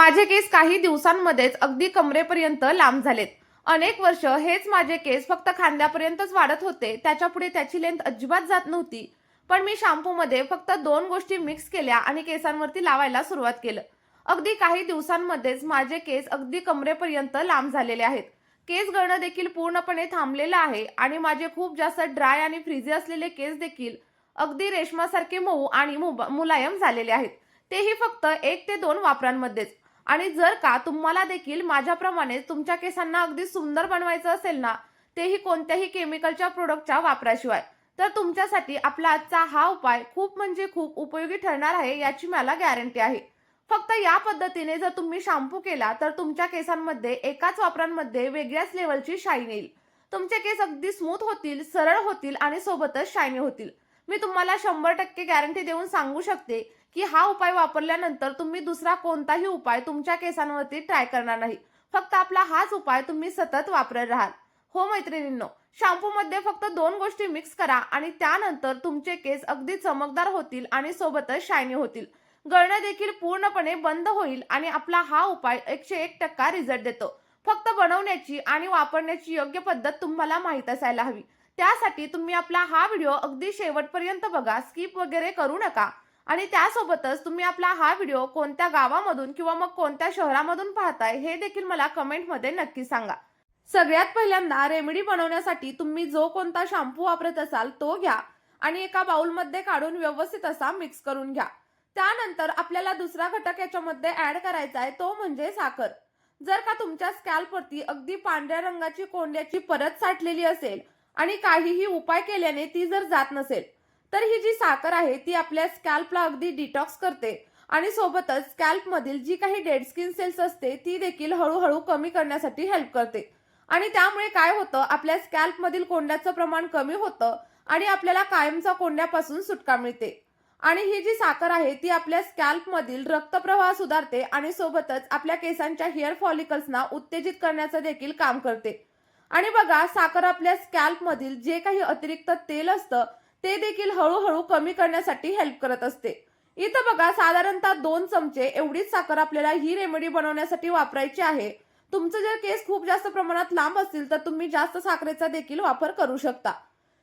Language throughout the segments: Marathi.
माझे केस काही दिवसांमध्येच अगदी कमरेपर्यंत लांब झालेत. अनेक वर्ष हेच माझे केस फक्त खांद्यापर्यंतच वाढत होते. त्याच्यापुढे त्याची लेंथ अजिबात जात नव्हती. पण मी शॅम्पूमध्ये फक्त 2 गोष्टी मिक्स केल्या आणि केसांवरती लावायला सुरुवात केलं. अगदी काही दिवसांमध्येच माझे केस अगदी कमरेपर्यंत लांब झालेले आहेत. केस गळणं देखील पूर्णपणे थांबलेलं आहे आणि माझे खूप जास्त ड्राय आणि फ्रिझी असलेले केस देखील अगदी रेशमासारखे मऊ आणि मुलायम झालेले आहेत. तेही फक्त 1 ते 2 वापरांमध्येच. आणि जर का तुम्हाला देखील माझ्याप्रमाणे तुमच्या केसांना अगदी सुंदर बनवायचं असेल ना, तेही कोणत्याही केमिकलच्या प्रोडक्टच्या वापराशिवाय, तर तुमच्यासाठी आपला आजचा हा उपाय खूप म्हणजे खूप उपयोगी ठरणार आहे, याची मला गॅरंटी आहे. फक्त या पद्धतीने जर तुम्ही शॅम्पू केला तर तुमच्या केसांमध्ये एकाच वापरांमध्ये वेगळ्याच लेवलची शाईन येईल. तुमचे केस अगदी स्मूथ होतील, सरळ होतील आणि सोबतच शायनी होतील. मी तुम्हाला 100% गॅरंटी देऊन सांगू शकते की हा उपाय वापरल्यानंतर तुम्ही दुसरा कोणताही उपाय तुमच्या केसांवरती ट्राय करणार नाही. फक्त आपला हाच उपाय तुम्ही सतत वापरत राहाल. हो मैत्रिणींनो, शॅम्पूमध्ये फक्त 2 गोष्टी मिक्स करा आणि त्यानंतर तुमचे केस अगदी चमकदार होतील आणि सोबतच शायनी होतील. गळणं देखील पूर्णपणे बंद होईल आणि आपला हा उपाय 101% रिझल्ट देतो. फक्त बनवण्याची आणि वापरण्याची योग्य पद्धत तुम्हाला माहीत असायला हवी. त्यासाठी तुम्ही आपला हा व्हिडिओ अगदी शेवटपर्यंत बघा, स्किप वगैरे करू नका. आणि त्यासोबतच तुम्ही आपला हा व्हिडिओ कोणत्या गावामधून किंवा मग कोणत्या शहरामधून पाहताय हे देखील मला कमेंटमध्ये नक्की सांगा. सगळ्यात पहिल्यांदा रेमेडी बनवण्यासाठी तुम्ही जो कोणता शॅम्पू वापरत असाल तो घ्या आणि एका बाउलमध्ये काढून व्यवस्थित असा मिक्स करून घ्या. त्यानंतर आपल्याला दुसरा घटक याच्यामध्ये ऍड करायचा आहे, तो म्हणजे साखर. जर का तुमच्या स्कॅल्पवरती अगदी पांढऱ्या रंगाची कोंड्याची परत साठलेली असेल आणि काहीही उपाय केल्याने ती जर जात नसेल, तर ही जी साखर आहे ती आपल्या स्कॅल्पला अगदी डिटॉक्स करते आणि सोबतच स्कॅल्पमधील जी काही डेड स्किन सेल्स असते ती देखील हळूहळू कमी करण्यासाठी हेल्प करते. आणि त्यामुळे काय होतं, आपल्या स्कॅल्पमधील कोंड्याचं प्रमाण कमी होतं आणि आपल्याला कायमचा कोंड्यापासून सुटका मिळते. आणि ही जी साखर आहे ती आपल्या स्कॅल्पमधील रक्तप्रवाह सुधारते आणि सोबतच आपल्या केसांच्या हेअर फॉलिकल्सना उत्तेजित करण्याचं देखील काम करते. आणि बघा, साखर आपल्या स्कॅल्पमधील जे काही अतिरिक्त तेल असतं ते देखील हळूहळू कमी करण्यासाठी हेल्प करत असते. इथं बघा, साधारणतः 2 चमचे एवढीच साखर आपल्याला ही रेमेडी बनवण्यासाठी वापरायची आहे. तुमचं जर केस खूप जास्त प्रमाणात लांब असतील तर तुम्ही जास्त साखरेचा देखील वापर करू शकता.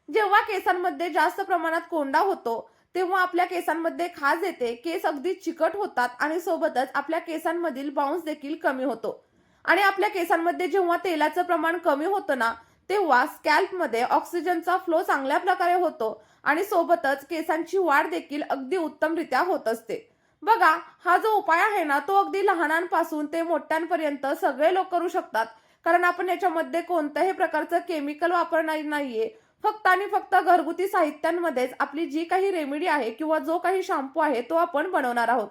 जेव्हा केसांमध्ये जास्त प्रमाणात कोंडा होतो तेव्हा आपल्या केसांमध्ये खाज येते, केस अगदी चिकट होतात आणि सोबतच आपल्या केसांमधील बाउन्स देखील कमी होतो. आणि आपल्या केसांमध्ये जेव्हा तेलाचं प्रमाण कमी होतं ना, तेव्हा स्कॅल्पमध्ये ऑक्सिजनचा फ्लो चांगल्या प्रकारे होतो आणि सोबतच केसांची वाढ देखील अगदी उत्तमरित्या होत असते. बघा, हा जो उपाय आहे ना, तो अगदी लहानांपासून ते मोठ्यांपर्यंत सगळे लोक करू शकतात. कारण आपण याच्यामध्ये कोणत्याही प्रकारचं केमिकल वापरणार नाहीये. फक्त आणि फक्त घरगुती साहित्यांमध्येच आपली जी काही रेमेडी आहे किंवा जो काही शॅम्पू आहे तो आपण बनवणार आहोत.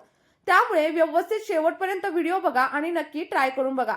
त्यामुळे व्यवस्थित शेवटपर्यंत व्हिडिओ बघा आणि नक्की ट्राय करून बघा.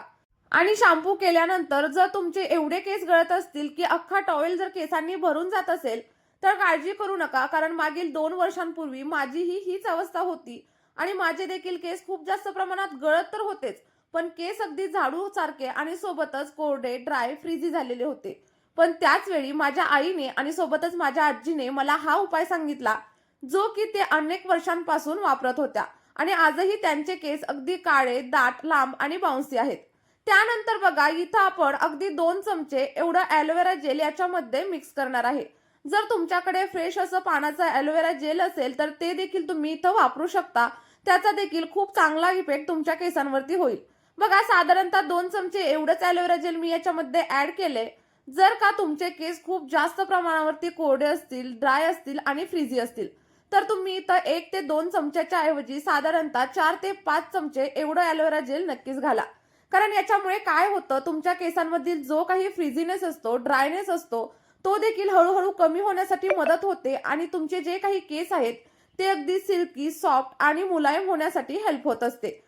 आणि शॅम्पू केल्यानंतर जर तुमचे एवढे केस गळत असतील की अख्खा टॉवेल जर केसांनी भरून जात असेल, तर काळजी करू नका. कारण मागील 2 वर्षांपूर्वी माझीही हीच अवस्था होती आणि माझे देखील केस खूप जास्त प्रमाणात गळत तर होतेच, पण केस अगदी झाडू सारखे आणि सोबतच कोरडे, ड्राय, फ्रीझी झालेले होते. पण त्याच वेळी माझ्या आईने आणि सोबतच माझ्या आजीने मला हा उपाय सांगितला, जो की ते अनेक वर्षांपासून वापरत होत्या आणि आजही त्यांचे केस अगदी काळे, दाट, लांब आणि बाउन्सी आहेत. त्यानंतर बघा, इथं आपण अगदी 2 चमचे एवढं ॲलोवेरा जेल याच्यामध्ये मिक्स करणार आहे. जर तुमच्याकडे फ्रेश असं पानाचं ॲलोवेरा जेल असेल तर ते देखील तुम्ही इथं वापरू शकता. त्याचा देखील खूप चांगला इफेक्ट तुमच्या केसांवरती होईल. बघा, साधारणतः 2 चमचे एवढंच ॲलोवेरा जेल मी याच्यामध्ये ऍड केले. जर का तुमचे केस खूप जास्त प्रमाणावरती कोरडे असतील, ड्राय असतील आणि फ्रिझी असतील, तर तुम्ही इथं 1 ते 2 चमच्याच्या ऐवजी साधारणतः 4 ते 5 चमचे एवढं ॲलोवेरा जेल नक्कीच घाला. कारण याच्यामुळे काय होतं, तुमच्या केसांमधील जो काही फ्रिझीनेस असतो, ड्रायनेस असतो, तो देखील हळूहळू कमी होण्यासाठी मदत होते आणि तुमचे जे काही केस आहेत ते अगदी सिल्की, सॉफ्ट आणि मुलायम होण्यासाठी हेल्प होत असते.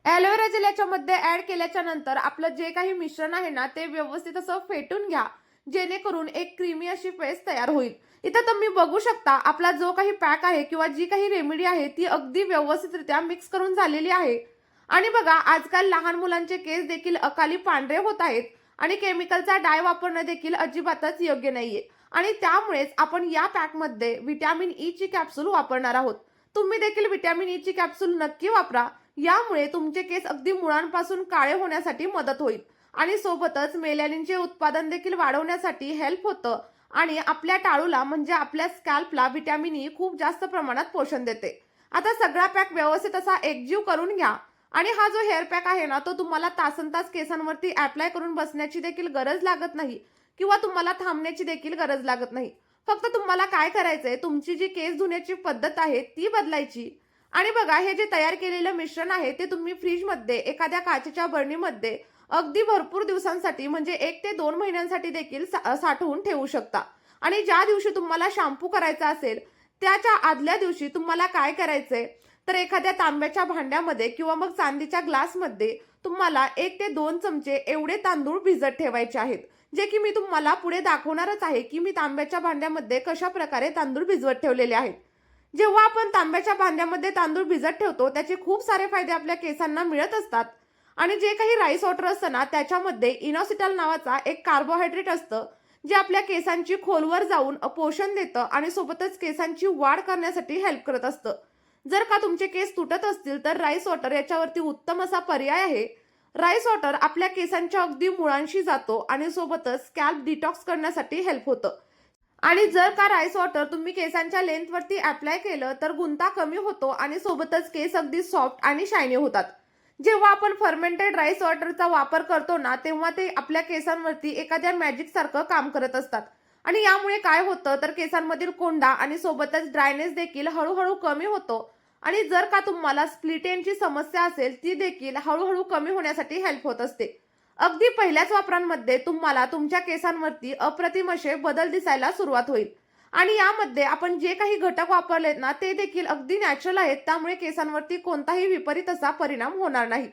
ॲलोवेरा जेल याच्यामध्ये ऍड केल्याच्या नंतर आपलं जे काही मिश्रण आहे ना, ते व्यवस्थित असं फेटून घ्या, जेणेकरून एक क्रीमी अशी पेस्ट तयार होईल. इथं तुम्ही बघू शकता, आपला जो काही पॅक आहे किंवा जी काही रेमेडी आहे ती अगदी व्यवस्थितरित्या मिक्स करून झालेली आहे. आणि बघा, आजकाल लहान मुलांचे केस देखील अकाली पांढरे होत आहेत आणि केमिकलचा डाय वापरणं देखील अजिबातच योग्य नाहीये. आणि त्यामुळेच आपण या पॅकमध्ये व्हिटॅमिन ई ची कॅप्सूल वापरणार आहोत. तुम्ही देखील व्हिटॅमिन ई ची कॅप्सूल नक्की वापरा. यामुळे तुमचे केस अगदी मुळांपासून काळे होण्यासाठी मदत होईल आणि सोबतच मेलॅनिनचे उत्पादन देखील वाढवण्यासाठी हेल्प होतं आणि आपल्या टाळूला म्हणजे आपल्या स्कॅल्पला व्हिटॅमिन ई खूप जास्त प्रमाणात पोषण देते. आता सगळा पॅक व्यवस्थित असा एकजीव करून घ्या आणि हा जो हेअर पॅक आहे ना, तो तुम्हाला तासनतास केसांवरती अप्लाय करून बसण्याची देखील गरज लागत नाही किंवा तुम्हाला थांबण्याची देखील गरज लागत नाही. फक्त तुम्हाला काय करायचंय, तुमची जी केस धुण्याची पद्धत आहे ती बदलायची. आणि बघा, हे जे तयार केलेलं मिश्रण आहे ते तुम्ही फ्रीजमध्ये एखाद्या काचेच्या बरणीमध्ये अगदी भरपूर दिवसांसाठी म्हणजे 1 ते 2 महिन्यांसाठी देखील साठवून ठेवू शकता. आणि ज्या दिवशी तुम्हाला शॅम्पू करायचा असेल त्याच्या आदल्या दिवशी तुम्हाला काय करायचंय, तर एखाद्या तांब्याच्या भांड्यामध्ये किंवा मग चांदीच्या ग्लासमध्ये तुम्हाला 1 ते 2 चमचे एवढे तांदूळ भिजत ठेवायचे आहेत. जे की मी तुम्हाला पुढे दाखवणारच आहे की मी तांब्याच्या भांड्यामध्ये कशा प्रकारे तांदूळ भिजवत ठेवलेले आहेत. जेव्हा आपण तांब्याच्या भांड्यामध्ये तांदूळ भिजत ठेवतो त्याचे खूप सारे फायदे आपल्या केसांना मिळत असतात. आणि जे काही राईस वॉटर असतं ना, त्याच्यामध्ये इनॉसिटॉल नावाचा एक कार्बोहायड्रेट असतं, जे आपल्या केसांची खोलवर जाऊन पोषण देतं आणि सोबतच केसांची वाढ करण्यासाठी हेल्प करत असतं. जर का तुमचे केस तुटत असतील तर राईस वॉटर याच्यावरती उत्तम असा पर्याय आहे. राईस वॉटर आपल्या केसांच्या अगदी मुळांशी जातो आणि सोबतच स्कॅल्प डिटॉक्स करण्यासाठी हेल्प होतं. आणि जर का राईस वॉटर तुम्ही केसांच्या लेंथवरती अप्लाय केलं तर गुंता कमी होतो आणि सोबतच केस अगदी सॉफ्ट आणि शायनी होतात. जेव्हा आपण फर्मेंटेड राईस वॉटरचा वापर करतो ना, तेव्हा ते आपल्या केसांवरती एखाद्या मॅजिक सारखं काम करत असतात. आणि यामुळे काय होतं, तर केसांमधील कोंडा आणि सोबतच ड्रायनेस देखील हळूहळू कमी होतो. आणि जर का तुम्हाला स्प्लिट एंडची समस्या असेल ती देखील हळूहळू कमी होण्यासाठी हेल्प होत असते. अगदी पहिल्याच वापरांमध्ये तुम्हाला तुमच्या केसांवरती अप्रतिम असे बदल दिसायला सुरुवात होईल. आणि यामध्ये आपण जे काही घटक वापरलेत ना, ते देखील अगदी नॅचरल आहेत. त्यामुळे केसांवरती कोणताही विपरीत असा परिणाम होणार नाही.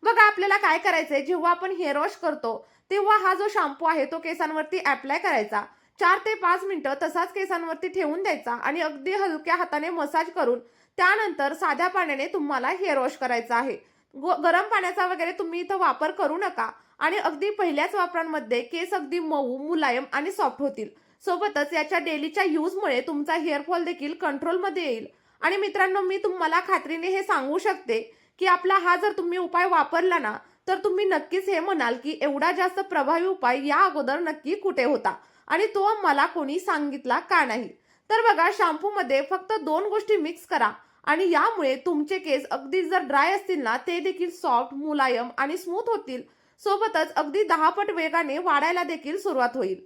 बघा, आपल्याला काय करायचंय, जेव्हा आपण हेअर वॉश करतो तेव्हा हा जो शॅम्पू आहे तो केसांवरती अप्लाय करायचा. 4 ते 5 मिनिटं तसाच केसांवरती ठेवून द्यायचा आणि अगदी हलक्या हाताने मसाज करून त्यानंतर साध्या पाण्याने तुम्हाला हेअर वॉश करायचा आहे. गरम पाण्याचा वगैरे तुम्ही इथं वापर करू नका. आणि अगदी पहिल्याच वापरांमध्ये केस अगदी मऊ, मुलायम आणि सॉफ्ट होतील. सोबतच याच्या डेलीच्या यूजमुळे तुमचा हेअर फॉल देखील कंट्रोलमध्ये येईल. आणि मित्रांनो, मी तुम्हाला खात्रीने हे सांगू शकते की आपला हा जर तुम्ही उपाय वापरला ना, तर तुम्ही नक्कीच हे म्हणाल की एवढा जास्त प्रभावी उपाय या अगोदर नक्की कुठे होता आणि तो मला कोणी सांगितला का नाही. तर बघा, शॅम्पूमध्ये फक्त 2 गोष्टी मिक्स करा आणि यामुळे तुमचे केस अगदी जर ड्राय असतील ना, ते देखील सॉफ्ट, मुलायम आणि स्मूथ होतील. सोबतच अगदी 10 पट वेगाने वाढायला देखील सुरुवात होईल.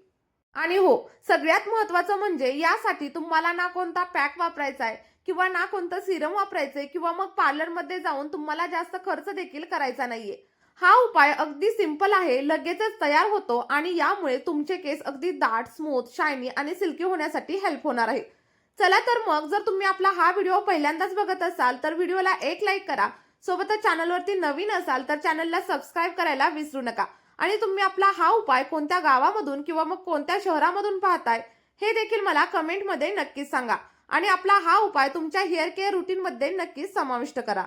आणि हो, सगळ्यात महत्त्वाचं म्हणजे यासाठी तुम्हाला ना कोणता पॅक वापरायचा आहे किंवा ना कोणतं सिरम वापरायचंय किंवा मग पार्लरमध्ये जाऊन तुम्हाला जास्त खर्च देखील करायचा नाहीये. हा उपाय अगदी सिंपल आहे, लगेचच तयार होतो आणि यामुळे तुमचे केस अगदी दाट, स्मूथ, शायनी आणि सिल्की होण्यासाठी हेल्प होणार आहे. चला तर मग, जर तुम्ही आपला हा व्हिडिओ पहिल्यांदाच बघत असाल तर व्हिडिओला एक लाईक करा. सोबतच चॅनलवरती नवीन असाल तर चॅनलला सबस्क्राईब करायला विसरू नका. आणि तुम्ही आपला हा उपाय कोणत्या गावामधून किंवा मग कोणत्या शहरामधून पाहताय हे देखील मला कमेंटमध्ये नक्कीच सांगा. आणि आपला हा उपाय तुमच्या हेअर केअर रुटीनमध्ये नक्कीच समाविष्ट करा.